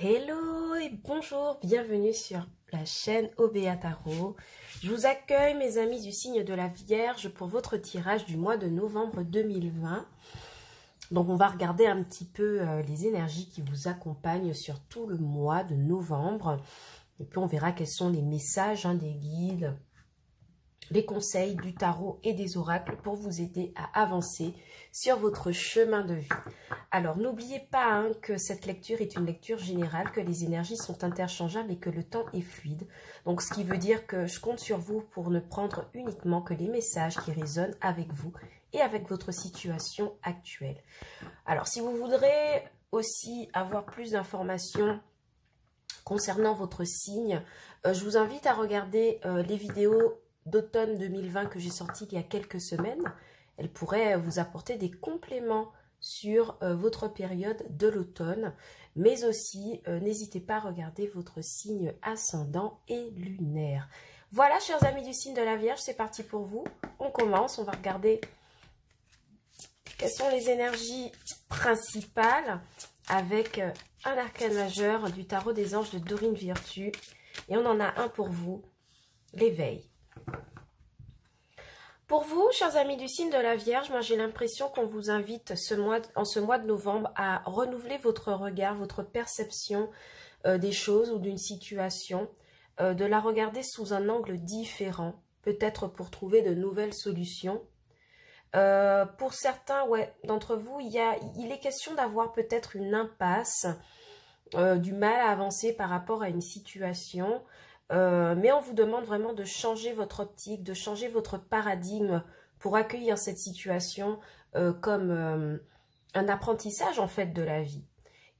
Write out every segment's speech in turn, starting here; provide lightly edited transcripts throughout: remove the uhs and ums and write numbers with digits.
Hello et bonjour, bienvenue sur la chaîne OBA Tarot. Je vous accueille mes amis du signe de la Vierge pour votre tirage du mois de novembre 2020. Donc on va regarder un petit peu les énergies qui vous accompagnent sur tout le mois de novembre. Et puis on verra quels sont les messages des guides, les conseils du tarot et des oracles pour vous aider à avancer sur votre chemin de vie. Alors, n'oubliez pas que cette lecture est une lecture générale, que les énergies sont interchangeables et que le temps est fluide. Donc, ce qui veut dire que je compte sur vous pour ne prendre uniquement que les messages qui résonnent avec vous et avec votre situation actuelle. Alors, si vous voudrez aussi avoir plus d'informations concernant votre signe, je vous invite à regarder les vidéos d'automne 2020 que j'ai sorties il y a quelques semaines. Elles pourraient vous apporter des compléments sur votre période de l'automne, mais aussi n'hésitez pas à regarder votre signe ascendant et lunaire. Voilà, chers amis du signe de la Vierge, c'est parti pour vous. On commence, on va regarder quelles sont les énergies principales avec un arcane majeur du tarot des anges de Dorine Virtue. Et on en a un pour vous, l'éveil. Pour vous, chers amis du signe de la Vierge, moi j'ai l'impression qu'on vous invite en ce mois de novembre à renouveler votre regard, votre perception des choses ou d'une situation, de la regarder sous un angle différent, peut-être pour trouver de nouvelles solutions. Pour certains d'entre vous, il est question d'avoir peut-être une impasse, du mal à avancer par rapport à une situation. Mais on vous demande vraiment de changer votre optique, de changer votre paradigme pour accueillir cette situation comme un apprentissage en fait de la vie.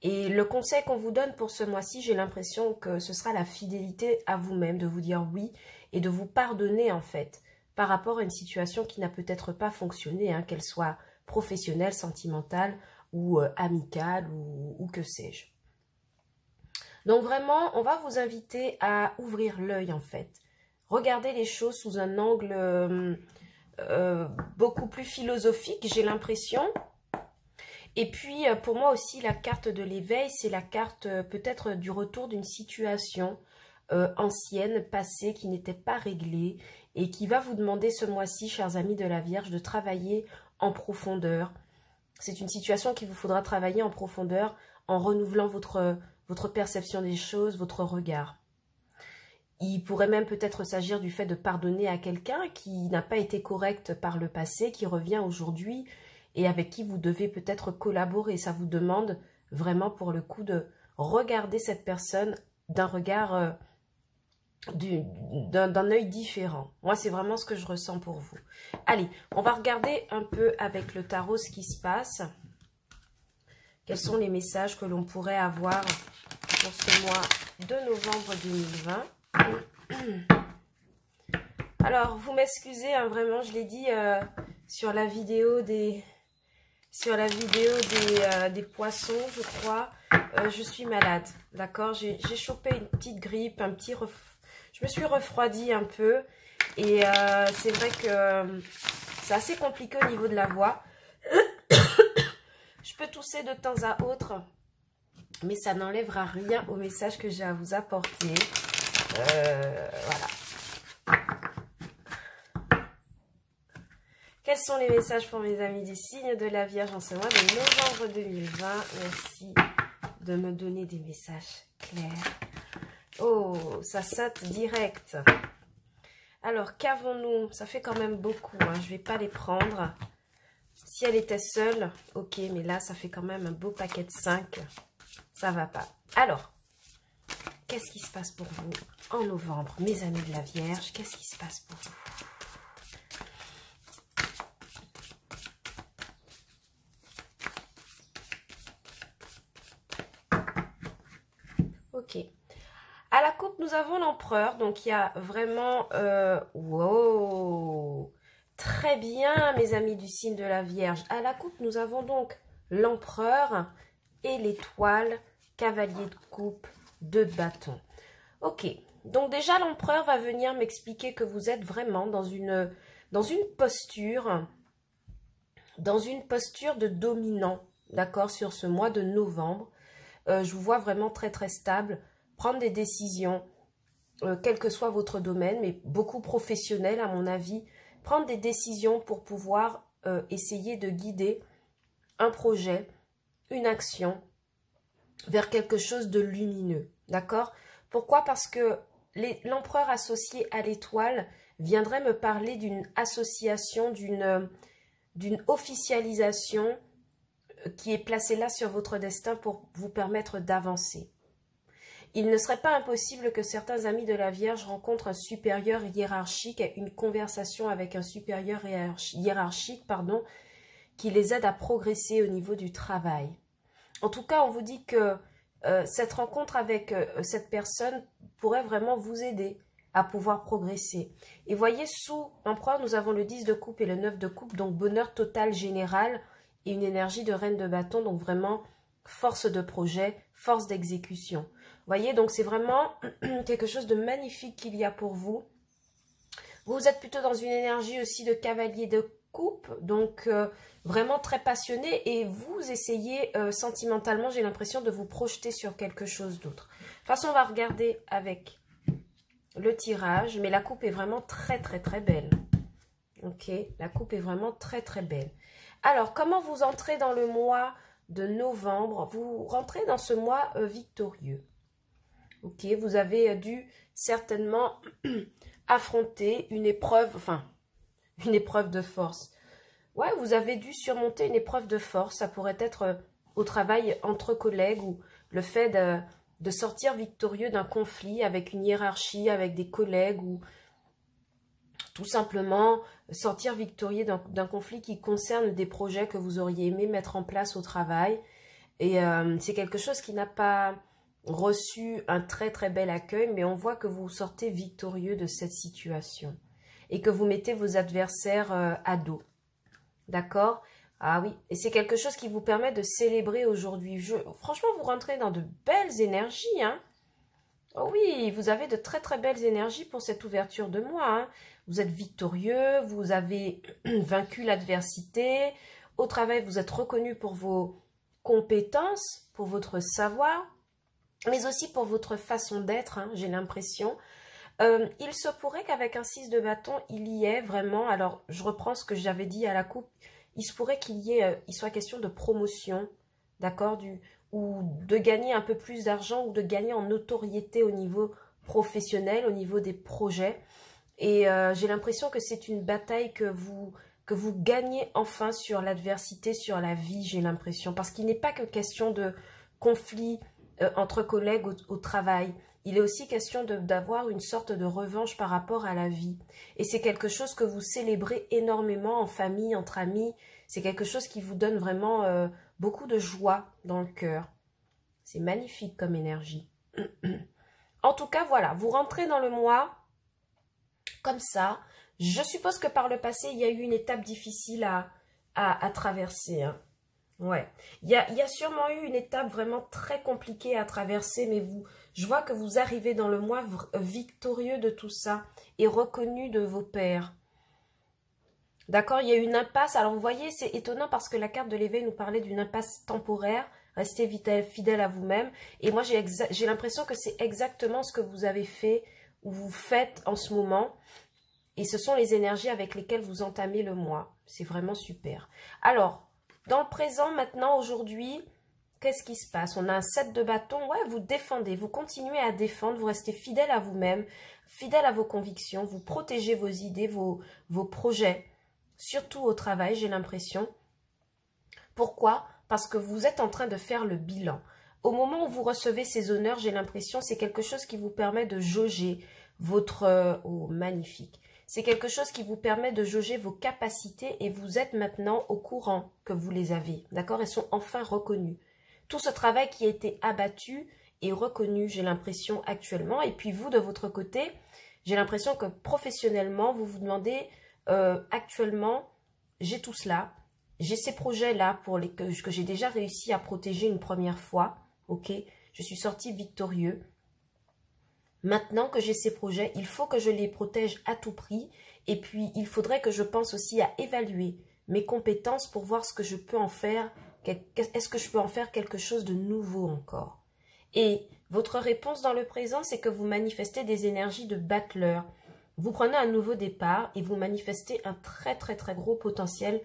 Et le conseil qu'on vous donne pour ce mois-ci, j'ai l'impression que ce sera la fidélité à vous-même, de vous dire oui et de vous pardonner en fait par rapport à une situation qui n'a peut-être pas fonctionné, qu'elle soit professionnelle, sentimentale ou amicale ou que sais-je. Donc vraiment, on va vous inviter à ouvrir l'œil en fait. Regardez les choses sous un angle beaucoup plus philosophique, j'ai l'impression. Et puis pour moi aussi, la carte de l'éveil, c'est la carte peut-être du retour d'une situation ancienne, passée, qui n'était pas réglée et qui va vous demander ce mois-ci, chers amis de la Vierge, de travailler en profondeur. C'est une situation qu'il vous faudra travailler en profondeur en renouvelant votre perception des choses, votre regard. Il pourrait même peut-être s'agir du fait de pardonner à quelqu'un qui n'a pas été correct par le passé, qui revient aujourd'hui et avec qui vous devez peut-être collaborer. Ça vous demande vraiment pour le coup de regarder cette personne d'un regard, d'un œil différent. Moi, c'est vraiment ce que je ressens pour vous. Allez, on va regarder un peu avec le tarot ce qui se passe. Quels sont les messages que l'on pourrait avoir pour ce mois de novembre 2020. Alors, vous m'excusez, vraiment, je l'ai dit sur la vidéo des poissons, je crois. Je suis malade, d'accord? J'ai chopé une petite grippe, je me suis refroidie un peu. Et c'est vrai que c'est assez compliqué au niveau de la voix. Je peux tousser de temps à autre, mais ça n'enlèvera rien au message que j'ai à vous apporter. Voilà. Quels sont les messages pour mes amis du signe de la Vierge en ce mois de novembre 2020? Merci de me donner des messages clairs. Oh, ça saute direct. Alors, qu'avons-nous? Ça fait quand même beaucoup, je ne vais pas les prendre. Si elle était seule, ok, mais là, ça fait quand même un beau paquet de 5. Ça va pas. Alors, qu'est-ce qui se passe pour vous en novembre, mes amis de la Vierge? Qu'est-ce qui se passe pour vous? Ok. À la coupe, nous avons l'empereur. Donc, il y a vraiment... wow! Très bien, mes amis du signe de la Vierge. À la coupe, nous avons donc l'empereur et l'étoile, cavalier de coupe, 2 de bâton. Ok, donc déjà l'empereur va venir m'expliquer que vous êtes vraiment dans une posture de dominant, d'accord, sur ce mois de novembre. je vous vois vraiment très très stable, prendre des décisions, quel que soit votre domaine, mais beaucoup professionnel à mon avis, prendre des décisions pour pouvoir essayer de guider un projet, une action vers quelque chose de lumineux, d'accord? Pourquoi? Parce que l'empereur associé à l'étoile viendrait me parler d'une association, d'une officialisation qui est placée là sur votre destin pour vous permettre d'avancer. Il ne serait pas impossible que certains amis de la Vierge rencontrent un supérieur hiérarchique, une conversation avec un supérieur hiérarchique, qui les aide à progresser au niveau du travail. En tout cas, on vous dit que cette rencontre avec cette personne pourrait vraiment vous aider à pouvoir progresser. Et voyez, sous l'empereur, nous avons le 10 de coupe et le 9 de coupe, donc bonheur total général et une énergie de reine de bâton, donc vraiment force de projet, force d'exécution. Voyez, donc c'est vraiment quelque chose de magnifique qu'il y a pour vous. Vous êtes plutôt dans une énergie aussi de cavalier de coupe, donc vraiment très passionné, et vous essayez sentimentalement, j'ai l'impression, de vous projeter sur quelque chose d'autre. De toute façon, on va regarder avec le tirage, mais la coupe est vraiment très très très belle. Ok, la coupe est vraiment très très belle. Alors, comment vous entrez dans le mois de novembre? Vous rentrez dans ce mois victorieux. Ok, vous avez dû certainement affronter une épreuve, enfin, une épreuve de force. Ouais, vous avez dû surmonter une épreuve de force. Ça pourrait être au travail entre collègues ou le fait de sortir victorieux d'un conflit avec une hiérarchie, avec des collègues, ou tout simplement sortir victorieux d'un conflit qui concerne des projets que vous auriez aimé mettre en place au travail. Et c'est quelque chose qui n'a pas reçu un très très bel accueil, mais on voit que vous sortez victorieux de cette situation et que vous mettez vos adversaires à dos. D'accord? Ah oui, et c'est quelque chose qui vous permet de célébrer aujourd'hui. Franchement, vous rentrez dans de belles énergies, hein? Oh oui, vous avez de très très belles énergies pour cette ouverture de mois, hein? Vous êtes victorieux, vous avez vaincu l'adversité. Au travail, vous êtes reconnu pour vos compétences, pour votre savoir, mais aussi pour votre façon d'être, hein, j'ai l'impression. Il se pourrait qu'avec un 6 de bâton, il y ait vraiment, alors je reprends ce que j'avais dit à la coupe, il se pourrait il soit question de promotion, d'accord, ou de gagner un peu plus d'argent, ou de gagner en notoriété au niveau professionnel, au niveau des projets. Et j'ai l'impression que c'est une bataille que vous gagnez enfin sur l'adversité, sur la vie, j'ai l'impression. Parce qu'il n'est pas que question de conflit entre collègues au travail. Il est aussi question d'avoir une sorte de revanche par rapport à la vie. Et c'est quelque chose que vous célébrez énormément en famille, entre amis. C'est quelque chose qui vous donne vraiment beaucoup de joie dans le cœur. C'est magnifique comme énergie. En tout cas, voilà, vous rentrez dans le mois comme ça. Je suppose que par le passé, il y a eu une étape difficile à traverser, hein. Ouais, il y a sûrement eu une étape vraiment très compliquée à traverser, mais je vois que vous arrivez dans le mois victorieux de tout ça et reconnu de vos pairs. D'accord, il y a eu une impasse. Alors vous voyez, c'est étonnant parce que la carte de l'éveil nous parlait d'une impasse temporaire. Restez fidèle à vous-même. Et moi, j'ai l'impression que c'est exactement ce que vous avez fait ou vous faites en ce moment. Et ce sont les énergies avec lesquelles vous entamez le mois. C'est vraiment super. Alors, dans le présent, maintenant, aujourd'hui, qu'est-ce qui se passe? On a un 7 de bâton. Ouais, vous défendez, vous continuez à défendre, vous restez fidèle à vous-même, fidèle à vos convictions, vous protégez vos idées, vos projets, surtout au travail, j'ai l'impression. Pourquoi? Parce que vous êtes en train de faire le bilan. Au moment où vous recevez ces honneurs, j'ai l'impression, c'est quelque chose qui vous permet de jauger votre... oh, magnifique. C'est quelque chose qui vous permet de jauger vos capacités et vous êtes maintenant au courant que vous les avez. D'accord? Elles sont enfin reconnues. Tout ce travail qui a été abattu est reconnu, j'ai l'impression, actuellement. Et puis vous, de votre côté, j'ai l'impression que professionnellement, vous vous demandez actuellement, j'ai tout cela. J'ai ces projets-là que j'ai déjà réussi à protéger une première fois. Ok? Je suis sortie victorieux. Maintenant que j'ai ces projets, il faut que je les protège à tout prix. Et puis, il faudrait que je pense aussi à évaluer mes compétences pour voir ce que je peux en faire Est-ce que je peux en faire quelque chose de nouveau encore? Et votre réponse dans le présent, c'est que vous manifestez des énergies de battleur. Vous prenez un nouveau départ et vous manifestez un très très très gros potentiel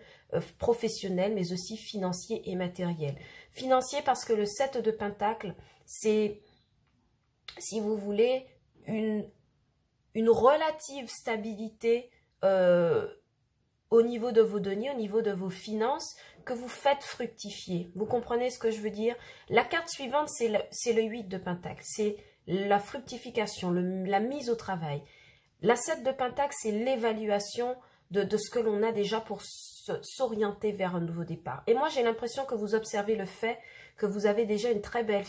professionnel, mais aussi financier et matériel. Financier parce que le 7 de Pentacle, c'est, si vous voulez, une relative stabilité au niveau de vos deniers, au niveau de vos finances, que vous faites fructifier. Vous comprenez ce que je veux dire? La carte suivante, c'est le 8 de Pentacle. C'est la fructification, la mise au travail. La 7 de Pentacle, c'est l'évaluation de ce que l'on a déjà pour s'orienter vers un nouveau départ. Et moi, j'ai l'impression que vous observez le fait que vous avez déjà une très belle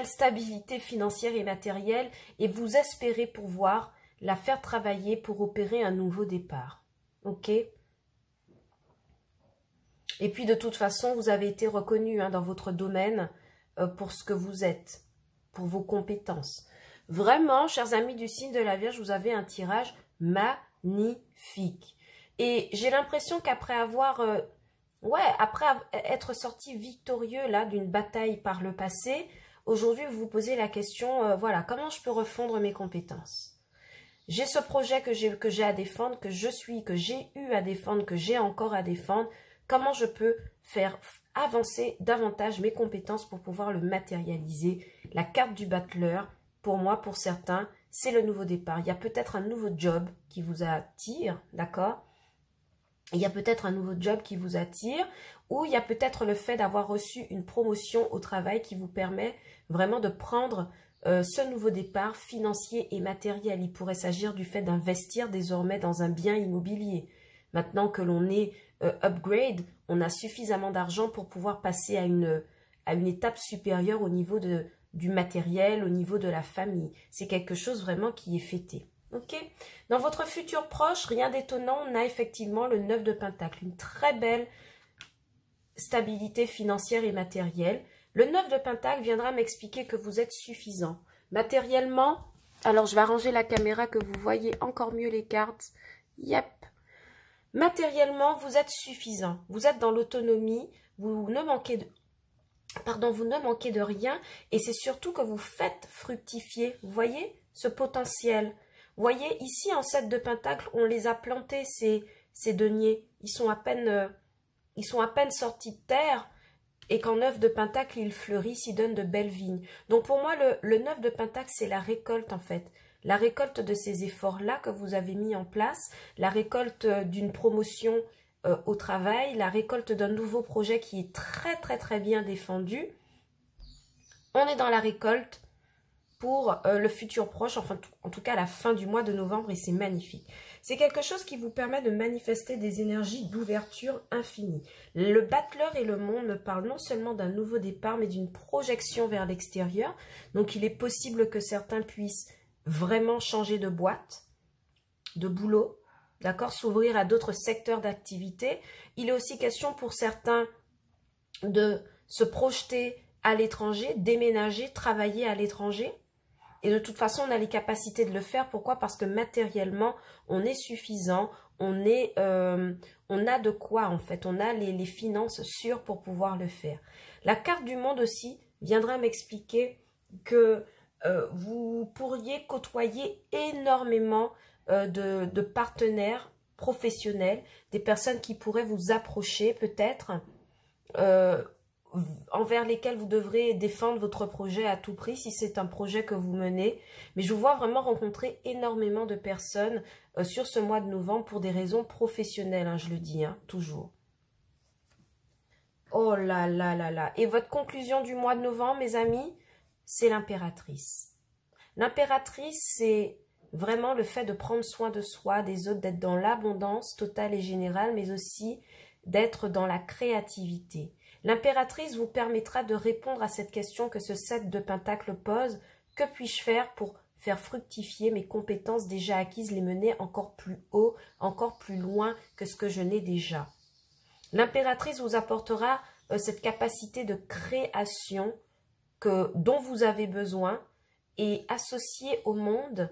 stabilité financière et matérielle et vous espérez pouvoir la faire travailler pour opérer un nouveau départ. Ok? Et puis, de toute façon, vous avez été reconnu dans votre domaine pour ce que vous êtes, pour vos compétences. Vraiment, chers amis du signe de la Vierge, vous avez un tirage magnifique. Et j'ai l'impression qu'après avoir... après être sorti victorieux là d'une bataille par le passé, aujourd'hui vous vous posez la question, voilà, comment je peux refondre mes compétences? J'ai ce projet que j'ai à défendre, que j'ai eu à défendre, que j'ai encore à défendre. Comment je peux faire avancer davantage mes compétences pour pouvoir le matérialiser? La carte du battleur, pour moi, pour certains, c'est le nouveau départ. Il y a peut-être un nouveau job qui vous attire, d'accord? Il y a peut-être un nouveau job qui vous attire, ou il y a peut-être le fait d'avoir reçu une promotion au travail qui vous permet vraiment de prendre ce nouveau départ financier et matériel. Il pourrait s'agir du fait d'investir désormais dans un bien immobilier. Maintenant que l'on est upgrade, on a suffisamment d'argent pour pouvoir passer à une étape supérieure au niveau du matériel, au niveau de la famille. C'est quelque chose vraiment qui est fêté. Ok. Dans votre futur proche, rien d'étonnant, on a effectivement le 9 de Pentacle, une très belle stabilité financière et matérielle. Le 9 de Pentacle viendra m'expliquer que vous êtes suffisant. Matériellement, alors je vais arranger la caméra que vous voyez encore mieux les cartes. Yep. Matériellement, vous êtes suffisant. Vous êtes dans l'autonomie, vous ne manquez de rien et c'est surtout que vous faites fructifier, vous voyez, ce potentiel. Vous voyez, ici, en 7 de Pentacle, on les a plantés, ces deniers. Ils sont à peine sortis de terre. Et qu'en 9 de Pentacle, ils fleurissent, ils donnent de belles vignes. Donc pour moi, le 9 de Pentacle, c'est la récolte en fait. La récolte de ces efforts-là que vous avez mis en place, la récolte d'une promotion au travail, la récolte d'un nouveau projet qui est très très très bien défendu. On est dans la récolte pour le futur proche, enfin en tout cas à la fin du mois de novembre et c'est magnifique. C'est quelque chose qui vous permet de manifester des énergies d'ouverture infinie. Le battleur et le monde me parlent non seulement d'un nouveau départ mais d'une projection vers l'extérieur. Donc il est possible que certains puissent vraiment changer de boîte, de boulot, d'accord, s'ouvrir à d'autres secteurs d'activité. Il est aussi question pour certains de se projeter à l'étranger, déménager, travailler à l'étranger. Et de toute façon, on a les capacités de le faire. Pourquoi? Parce que matériellement, on est suffisant, on a de quoi en fait, on a les finances sûres pour pouvoir le faire. La carte du monde aussi viendra m'expliquer que vous pourriez côtoyer énormément de partenaires professionnels, des personnes qui pourraient vous approcher peut-être, envers lesquels vous devrez défendre votre projet à tout prix si c'est un projet que vous menez. Mais je vous vois vraiment rencontrer énormément de personnes sur ce mois de novembre pour des raisons professionnelles, je le dis, toujours. Oh là là là là. Et votre conclusion du mois de novembre, mes amis, c'est l'impératrice. L'impératrice, c'est vraiment le fait de prendre soin de soi, des autres, d'être dans l'abondance totale et générale, mais aussi d'être dans la créativité. L'impératrice vous permettra de répondre à cette question que ce 7 de Pentacle pose. Que puis-je faire pour faire fructifier mes compétences déjà acquises, les mener encore plus haut, encore plus loin que ce que je n'ai déjà? L'impératrice vous apportera cette capacité de création dont vous avez besoin et associée au monde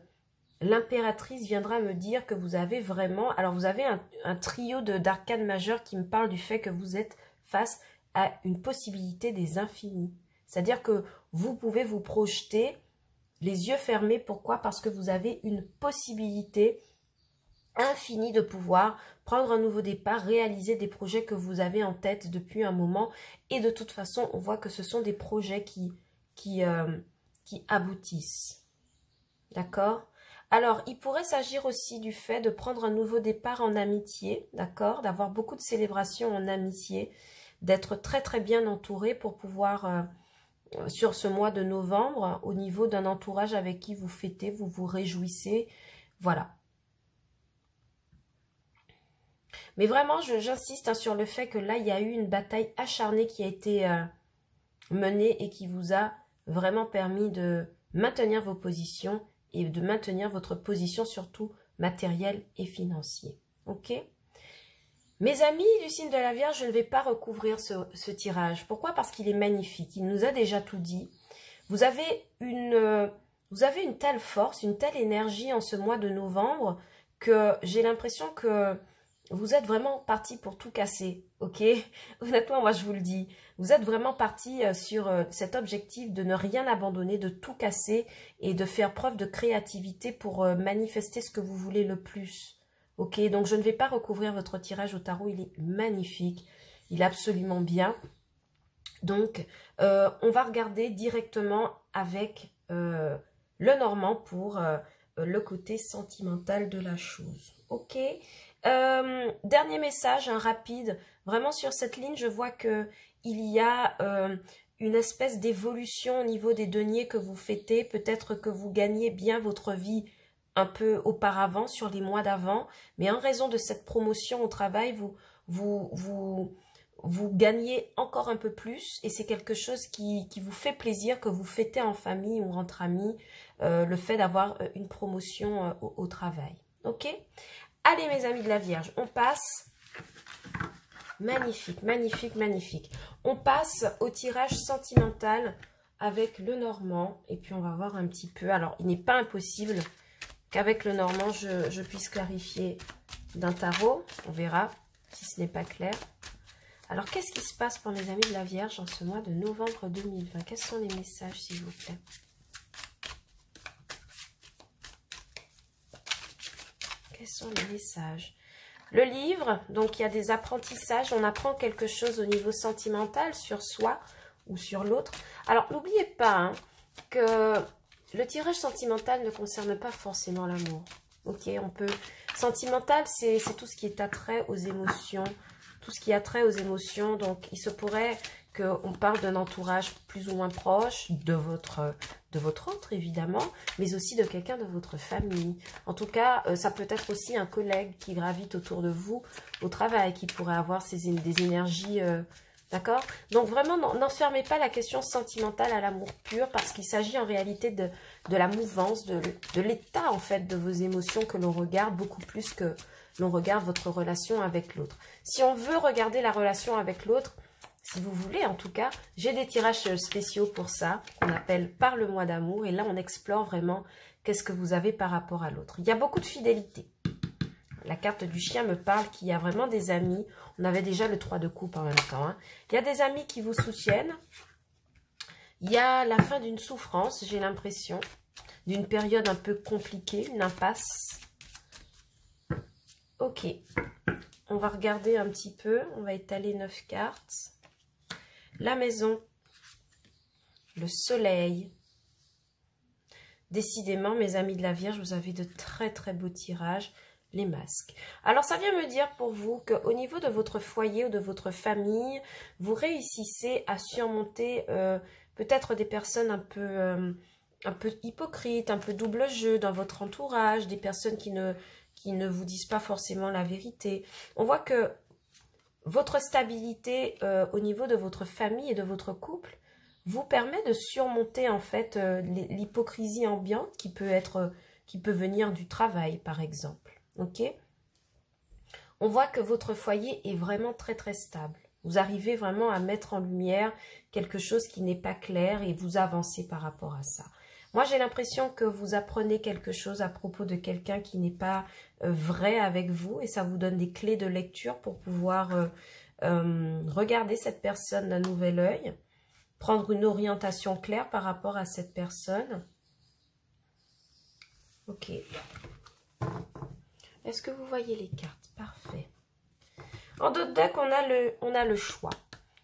l'impératrice viendra me dire que vous avez vraiment... Alors, vous avez un trio d'arcanes majeures qui me parle du fait que vous êtes face à une possibilité des infinis. C'est-à-dire que vous pouvez vous projeter les yeux fermés. Pourquoi? Parce que vous avez une possibilité infinie de pouvoir prendre un nouveau départ, réaliser des projets que vous avez en tête depuis un moment. Et de toute façon, on voit que ce sont des projets qui aboutissent. D'accord? Alors, il pourrait s'agir aussi du fait de prendre un nouveau départ en amitié, d'accord? D'avoir beaucoup de célébrations en amitié, d'être très très bien entouré pour pouvoir, sur ce mois de novembre, au niveau d'un entourage avec qui vous fêtez, vous vous réjouissez, voilà. Mais vraiment, j'insiste sur le fait que là, il y a eu une bataille acharnée qui a été menée et qui vous a vraiment permis de maintenir vos positions et de maintenir votre position surtout matérielle et financière. Ok? Mes amis du signe de la Vierge, je ne vais pas recouvrir ce tirage. Pourquoi? Parce qu'il est magnifique. Il nous a déjà tout dit. Vous avez une telle force, une telle énergie en ce mois de novembre que j'ai l'impression que vous êtes vraiment parti pour tout casser, ok? Honnêtement, moi je vous le dis, vous êtes vraiment parti sur cet objectif de ne rien abandonner, de tout casser et de faire preuve de créativité pour manifester ce que vous voulez le plus, ok? Donc je ne vais pas recouvrir votre tirage au tarot, il est magnifique, il est absolument bien. Donc on va regarder directement avec le Normand pour le côté sentimental de la chose, ok? Dernier message, rapide. Vraiment sur cette ligne, je vois que il y a une espèce d'évolution au niveau des deniers que vous fêtez. Peut-être que vous gagnez bien votre vie un peu auparavant, sur les mois d'avant. Mais en raison de cette promotion au travail, vous gagnez encore un peu plus. Et c'est quelque chose qui vous fait plaisir, que vous fêtez en famille ou entre amis. Le fait d'avoir une promotion au travail. Ok ? Allez mes amis de la Vierge, on passe, magnifique, magnifique, magnifique. On passe au tirage sentimental avec le Normand. Et puis on va voir un petit peu, alors il n'est pas impossible qu'avec le Normand je puisse clarifier d'un tarot. On verra si ce n'est pas clair. Alors qu'est-ce qui se passe pour mes amis de la Vierge en ce mois de novembre 2020? Quels sont les messages s'il vous plaît? Quels sont les messages? Le livre, donc il y a des apprentissages, on apprend quelque chose au niveau sentimental sur soi ou sur l'autre. Alors n'oubliez pas que le tirage sentimental ne concerne pas forcément l'amour. Ok, on peut... Sentimental, c'est tout ce qui est attrait aux émotions, tout ce qui a trait aux émotions. Donc il se pourrait qu'on parle d'un entourage plus ou moins proche de votre autre évidemment, mais aussi de quelqu'un de votre famille. En tout cas, ça peut être aussi un collègue qui gravite autour de vous au travail, qui pourrait avoir des énergies, d'accord? Donc vraiment, n'enfermez pas la question sentimentale à l'amour pur, parce qu'il s'agit en réalité de la mouvance, de l'état en fait de vos émotions que l'on regarde beaucoup plus que l'on regarde votre relation avec l'autre. Si on veut regarder la relation avec l'autre, si vous voulez, en tout cas, j'ai des tirages spéciaux pour ça, qu'on appelle « Parle-moi d'amour ». Et là, on explore vraiment qu'est-ce que vous avez par rapport à l'autre. Il y a beaucoup de fidélité. La carte du chien me parle qu'il y a vraiment des amis. On avait déjà le 3 de coupe en même temps. Il y a des amis qui vous soutiennent. Il y a la fin d'une souffrance, j'ai l'impression, d'une période un peu compliquée, une impasse. Ok, on va regarder un petit peu. On va étaler 9 cartes. La maison, le soleil. Décidément, mes amis de la Vierge, vous avez de très très beaux tirages, les masques. Alors, ça vient me dire pour vous qu'au niveau de votre foyer ou de votre famille, vous réussissez à surmonter peut-être des personnes un peu hypocrites, un peu double jeu dans votre entourage, des personnes qui ne vous disent pas forcément la vérité. On voit que votre stabilité au niveau de votre famille et de votre couple vous permet de surmonter en fait l'hypocrisie ambiante qui peut venir du travail par exemple. Ok? On voit que votre foyer est vraiment très très stable. Vous arrivez vraiment à mettre en lumière quelque chose qui n'est pas clair et vous avancez par rapport à ça. Moi, j'ai l'impression que vous apprenez quelque chose à propos de quelqu'un qui n'est pas vrai avec vous et ça vous donne des clés de lecture pour pouvoir regarder cette personne d'un nouvel œil, prendre une orientation claire par rapport à cette personne. Ok. Est-ce que vous voyez les cartes? Parfait. En d'autres decks, on a le choix.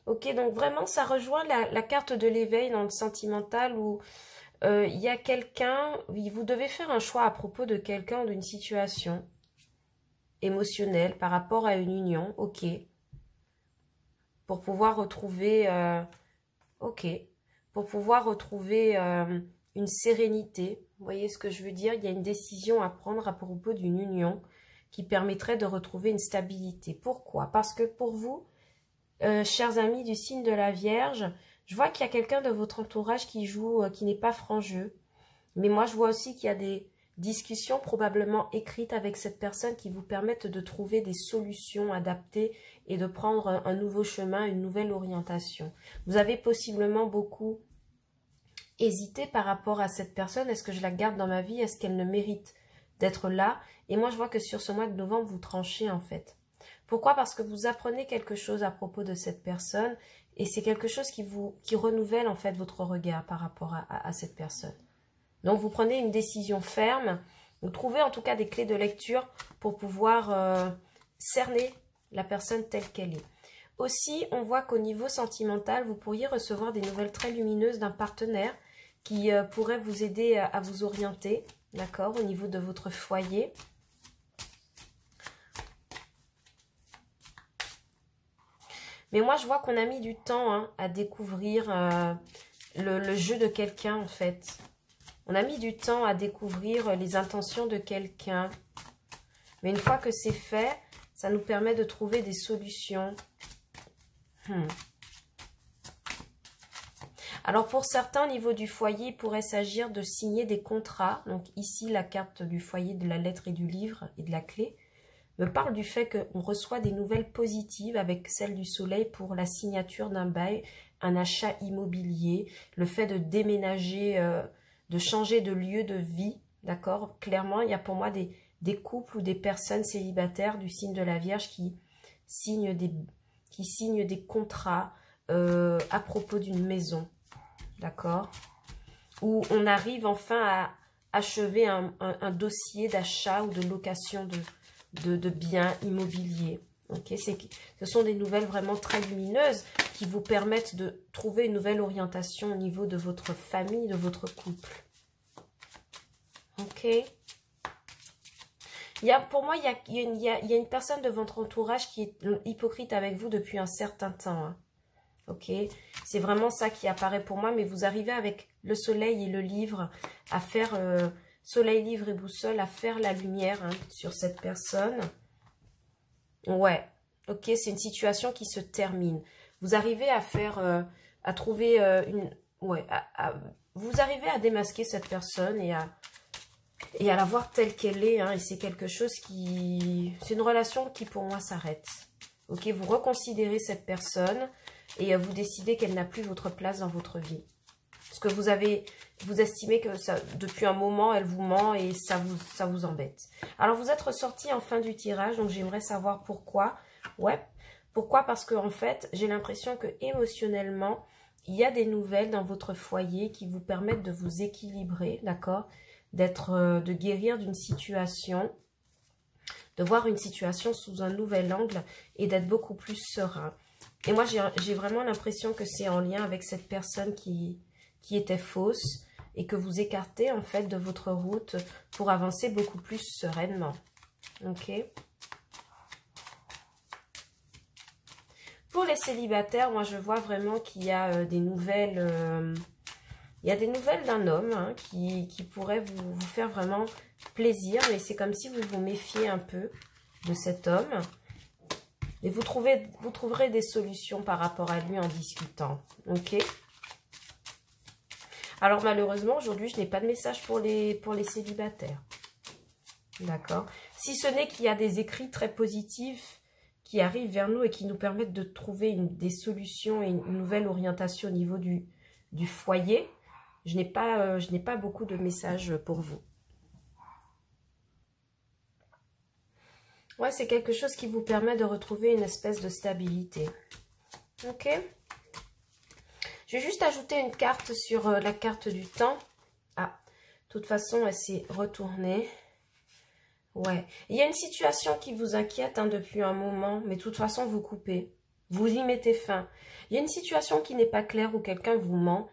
Ok, donc vraiment, ça rejoint la carte de l'éveil dans le sentimental où il y a quelqu'un, vous devez faire un choix à propos de quelqu'un ou d'une situation émotionnelle par rapport à une union, ok, pour pouvoir retrouver, pour pouvoir retrouver une sérénité. Vous voyez ce que je veux dire? Il y a une décision à prendre à propos d'une union qui permettrait de retrouver une stabilité. Pourquoi? Parce que pour vous, chers amis du signe de la Vierge, je vois qu'il y a quelqu'un de votre entourage qui joue, qui n'est pas franc jeu. Mais moi, je vois aussi qu'il y a des discussions probablement écrites avec cette personne qui vous permettent de trouver des solutions adaptées et de prendre un nouveau chemin, une nouvelle orientation. Vous avez possiblement beaucoup hésité par rapport à cette personne. Est-ce que je la garde dans ma vie? Est-ce qu'elle ne mérite d'être là? Et moi, je vois que sur ce mois de novembre, vous tranchez en fait. Pourquoi? Parce que vous apprenez quelque chose à propos de cette personne et c'est quelque chose qui renouvelle en fait votre regard par rapport à cette personne. Donc, vous prenez une décision ferme, vous trouvez en tout cas des clés de lecture pour pouvoir cerner la personne telle qu'elle est. Aussi, on voit qu'au niveau sentimental, vous pourriez recevoir des nouvelles très lumineuses d'un partenaire qui pourrait vous aider à vous orienter, d'accord, au niveau de votre foyer. Mais moi, je vois qu'on a mis du temps à découvrir le jeu de quelqu'un, en fait. On a mis du temps à découvrir les intentions de quelqu'un. Mais une fois que c'est fait, ça nous permet de trouver des solutions. Alors, pour certains, au niveau du foyer, il pourrait s'agir de signer des contrats. Donc, ici, la carte du foyer, de la lettre et du livre et de la clé me parle du fait qu'on reçoit des nouvelles positives avec celle du soleil pour la signature d'un bail, un achat immobilier, le fait de déménager, de changer de lieu de vie, d'accord? Clairement, il y a pour moi des couples ou des personnes célibataires du signe de la Vierge qui signent des contrats à propos d'une maison, d'accord? Où on arrive enfin à achever un dossier d'achat ou de location de biens immobiliers. Okay, ce sont des nouvelles vraiment très lumineuses qui vous permettent de trouver une nouvelle orientation au niveau de votre famille, de votre couple. Ok. Pour moi, il y a une personne de votre entourage qui est hypocrite avec vous depuis un certain temps. Hein. Ok. C'est vraiment ça qui apparaît pour moi, mais vous arrivez avec le soleil et le livre à faire... soleil, livre et boussole, à faire la lumière sur cette personne. Ouais, ok, c'est une situation qui se termine. Vous arrivez à faire, à trouver ouais, vous arrivez à démasquer cette personne et à la voir telle qu'elle est. Et c'est quelque chose c'est une relation qui pour moi s'arrête. Ok, vous reconsidérez cette personne et vous décidez qu'elle n'a plus votre place dans votre vie. Parce que vous estimez que depuis un moment, elle vous ment et ça vous embête. Alors, vous êtes ressorti en fin du tirage, donc j'aimerais savoir pourquoi. Ouais, pourquoi? Parce que en fait, j'ai l'impression que émotionnellement, il y a des nouvelles dans votre foyer qui vous permettent de vous équilibrer, d'accord? De guérir d'une situation, de voir une situation sous un nouvel angle et d'être beaucoup plus serein. Et moi, j'ai vraiment l'impression que c'est en lien avec cette personne qui était fausse et que vous écartez en fait de votre route pour avancer beaucoup plus sereinement. Ok. Pour les célibataires, moi je vois vraiment qu'il y a des nouvelles. Il y a des nouvelles d'un homme qui pourrait vous faire vraiment plaisir, mais c'est comme si vous vous méfiez un peu de cet homme. Et vous trouverez des solutions par rapport à lui en discutant. Ok. Alors malheureusement, aujourd'hui, je n'ai pas de message pour les célibataires. D'accord. Si ce n'est qu'il y a des écrits très positifs qui arrivent vers nous et qui nous permettent de trouver des solutions et une nouvelle orientation au niveau du foyer. Je n'ai pas beaucoup de messages pour vous. Ouais, c'est quelque chose qui vous permet de retrouver une espèce de stabilité. Ok? Je vais juste ajouter une carte sur la carte du temps. Ah, de toute façon, elle s'est retournée. Ouais. Il y a une situation qui vous inquiète depuis un moment, mais de toute façon, vous coupez. Vous y mettez fin. Il y a une situation qui n'est pas claire où quelqu'un vous ment.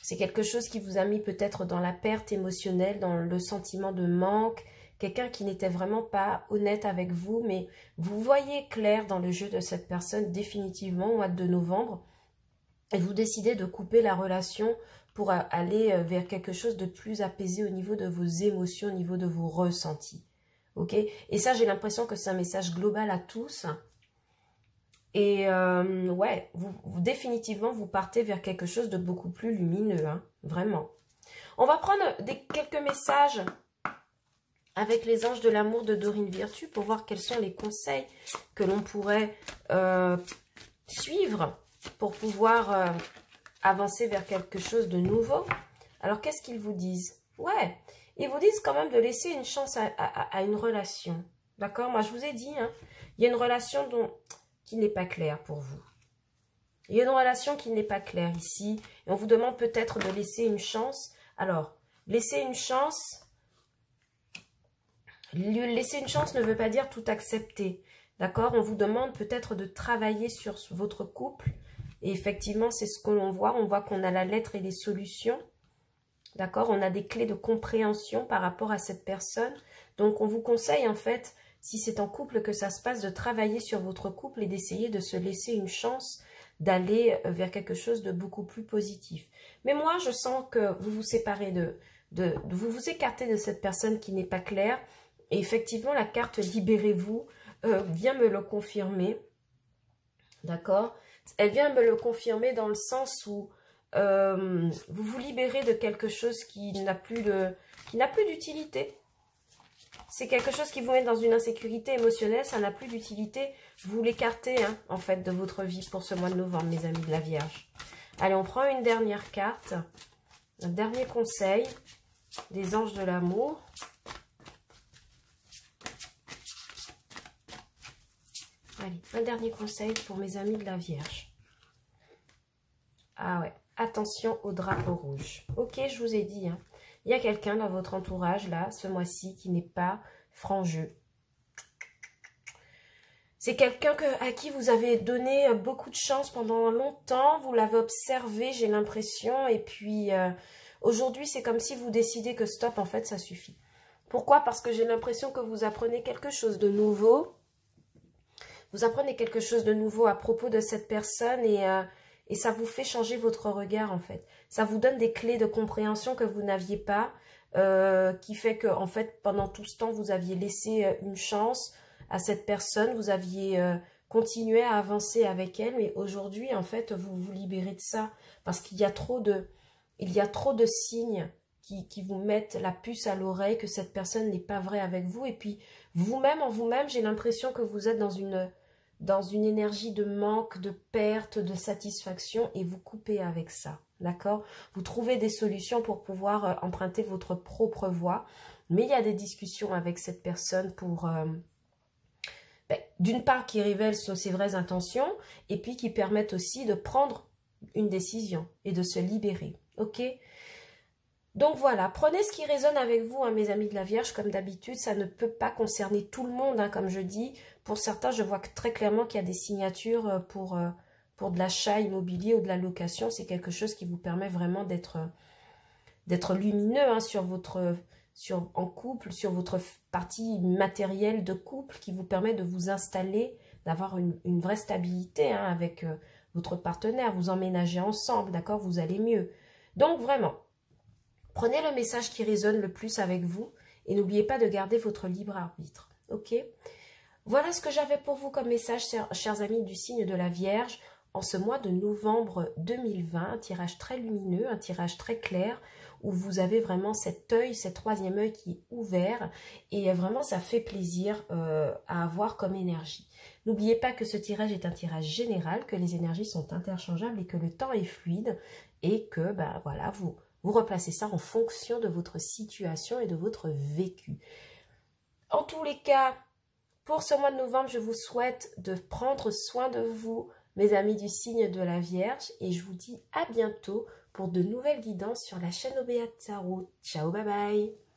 C'est quelque chose qui vous a mis peut-être dans la perte émotionnelle, dans le sentiment de manque. Quelqu'un qui n'était vraiment pas honnête avec vous, mais vous voyez clair dans le jeu de cette personne définitivement au mois de novembre. Et vous décidez de couper la relation pour aller vers quelque chose de plus apaisé au niveau de vos émotions, au niveau de vos ressentis. Ok? Et ça, j'ai l'impression que c'est un message global à tous. Et ouais, définitivement, vous partez vers quelque chose de beaucoup plus lumineux, hein, vraiment. On va prendre quelques messages avec les anges de l'amour de Dorine Virtue pour voir quels sont les conseils que l'on pourrait suivre pour pouvoir avancer vers quelque chose de nouveau. Alors, qu'est-ce qu'ils vous disent? Ouais, ils vous disent quand même de laisser une chance à une relation. D'accord? Moi, je vous ai dit, hein, il y a une relation qui n'est pas claire pour vous. Il y a une relation qui n'est pas claire ici. Et on vous demande peut-être de laisser une chance. Alors, laisser une chance... Laisser une chance ne veut pas dire tout accepter. D'accord? On vous demande peut-être de travailler sur votre couple. Et effectivement, c'est ce que l'on voit. On voit qu'on a la lettre et les solutions. D'accord? On a des clés de compréhension par rapport à cette personne. Donc, on vous conseille en fait, si c'est en couple que ça se passe, de travailler sur votre couple et d'essayer de se laisser une chance d'aller vers quelque chose de beaucoup plus positif. Mais moi, je sens que vous vous séparez vous vous écartez de cette personne qui n'est pas claire. Et effectivement, la carte Libérez-vous vient me le confirmer. D'accord? Elle vient me le confirmer dans le sens où vous vous libérez de quelque chose qui n'a plus d'utilité. C'est quelque chose qui vous met dans une insécurité émotionnelle, ça n'a plus d'utilité. Vous l'écartez hein, en fait de votre vie pour ce mois de novembre, mes amis de la Vierge. Allez, on prend une dernière carte. Un dernier conseil des anges de l'amour. Allez, un dernier conseil pour mes amis de la Vierge. Ah ouais, attention au drapeau rouge. Ok, je vous ai dit, hein, il y a quelqu'un dans votre entourage, là, ce mois-ci, qui n'est pas franc-jeu. C'est quelqu'un à qui vous avez donné beaucoup de chance pendant longtemps, vous l'avez observé, j'ai l'impression, et puis aujourd'hui, c'est comme si vous décidez que stop, en fait, ça suffit. Pourquoi? Parce que j'ai l'impression que vous apprenez quelque chose de nouveau. Vous apprenez quelque chose de nouveau à propos de cette personne et ça vous fait changer votre regard en fait. Ça vous donne des clés de compréhension que vous n'aviez pas, qui fait que en fait pendant tout ce temps vous aviez laissé une chance à cette personne, vous aviez continué à avancer avec elle, mais aujourd'hui en fait vous vous libérez de ça parce qu'il y a trop de signes qui vous mettent la puce à l'oreille que cette personne n'est pas vraie avec vous et puis vous-même en vous-même j'ai l'impression que vous êtes dans une énergie de manque, de perte, de satisfaction et vous coupez avec ça, d'accord? Vous trouvez des solutions pour pouvoir emprunter votre propre voie, mais il y a des discussions avec cette personne pour, d'une part, qui révèlent ses vraies intentions et puis qui permettent aussi de prendre une décision et de se libérer, ok? Donc voilà, prenez ce qui résonne avec vous, hein, mes amis de la Vierge, comme d'habitude, ça ne peut pas concerner tout le monde, hein, comme je dis. Pour certains, je vois très clairement qu'il y a des signatures pour de l'achat immobilier ou de la location. C'est quelque chose qui vous permet vraiment d'être lumineux hein, en couple, sur votre partie matérielle de couple, qui vous permet de vous installer, d'avoir une vraie stabilité hein, avec votre partenaire. Vous emménagez ensemble, d'accord? Vous allez mieux. Donc vraiment, prenez le message qui résonne le plus avec vous et n'oubliez pas de garder votre libre arbitre. Ok? Voilà ce que j'avais pour vous comme message, chers amis du signe de la Vierge, en ce mois de novembre 2020. Un tirage très lumineux, un tirage très clair, où vous avez vraiment cet œil, cet troisième œil qui est ouvert. Et vraiment, ça fait plaisir à avoir comme énergie. N'oubliez pas que ce tirage est un tirage général, que les énergies sont interchangeables et que le temps est fluide. Et que, ben voilà, Vous replacez ça en fonction de votre situation et de votre vécu. En tous les cas, pour ce mois de novembre, je vous souhaite de prendre soin de vous, mes amis du signe de la Vierge, et je vous dis à bientôt pour de nouvelles guidances sur la chaîne Obéa Tarot. Ciao, bye bye!